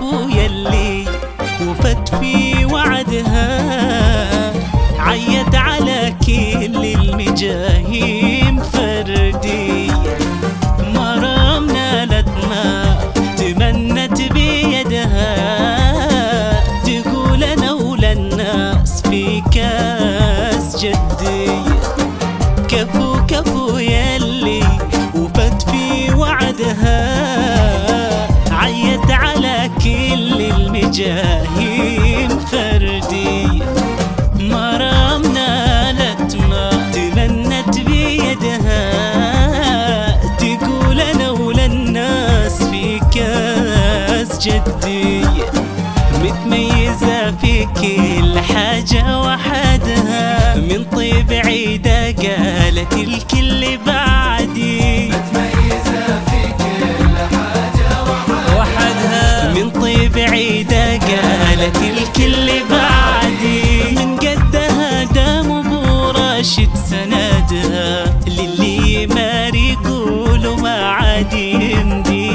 كفو يلي وفت في وعدها، عيت على كل المجاهيم فردي. مرام نالت ما تمنت بيدها، تقول انا ولا الناس في كاس جدي. كفو كفو يلي وفت في وعدها، عيت على كل المجاهيم فردي. مرام نالت ما تمنت بيدها، تقول انا ولا الناس في كاس جدي. متميزة في كل حاجة وحدها، من طيب عيدة قالت الكل بعدي. متميزة في كل حاجة وحدها، من طيب عيدة قالت الكل بعدي. من قدها دام ابو راشد سندها، للي يماري يقولوا ما عاد يمدي.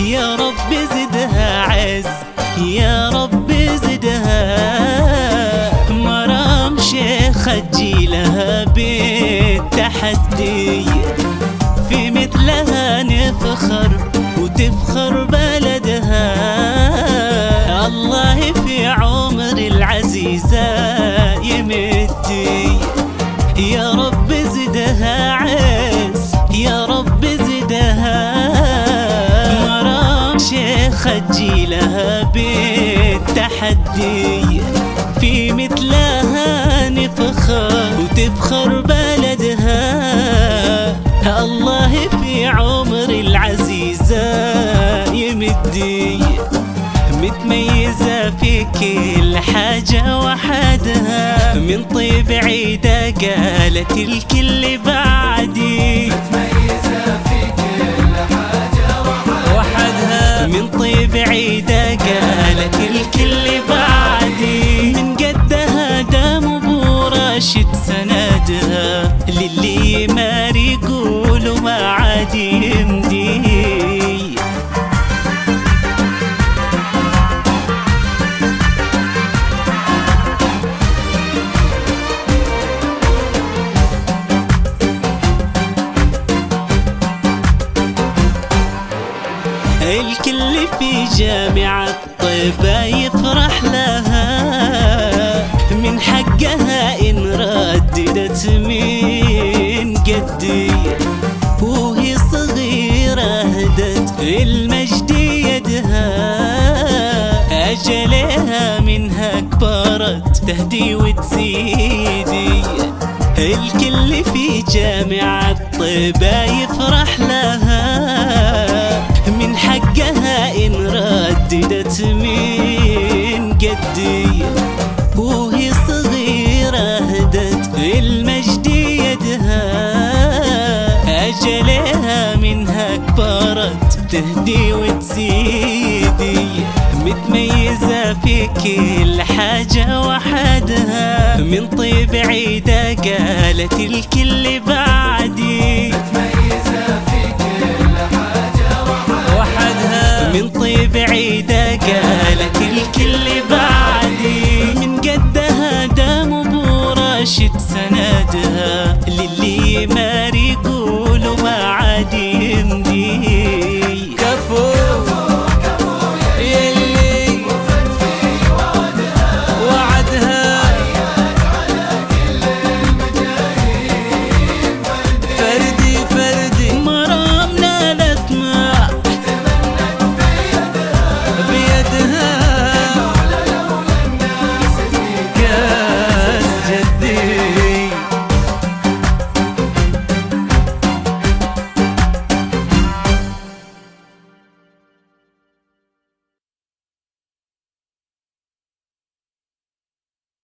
يا رب زدها عز، يا رب زدها. مرام شيخة تجيلها بالتحدي، في مثلها نفخر وتفخر بلدها. الله في عمر العزيزة يمدي. يا رب زدها عز، يا رب زدها. شيخة تجيلها بالتحدي، في مثلها نفخر وتفخر بلدها. الله في عمر العزيزة يمدي. متميزة في كل حاجة وحدها، من طيب عيدة قالت الكل بعدي. متميزة في كل حاجة وحدها، من طيب عيدة قالت الكل بعدي. من قدها دام ابو راشد سندها، للي يماري يقولوا ما عاد يمدي. الكل في جامعة طيبة يفرح لها، من حقها إن رددت من قدي. وهي صغيرة هدت المجد يدها، أجلها منها كبرت تهدي وتزيدي. الكل في جامعة طيبة يفرح لها، من حقها إن رددت من قدي. وهي صغيرة هدت المجد يدها، أجلها منها كبرت تهدي وتزيدي. متميزة في كل حاجة وحدها، من طيب عيدة قالت الكل بعدي.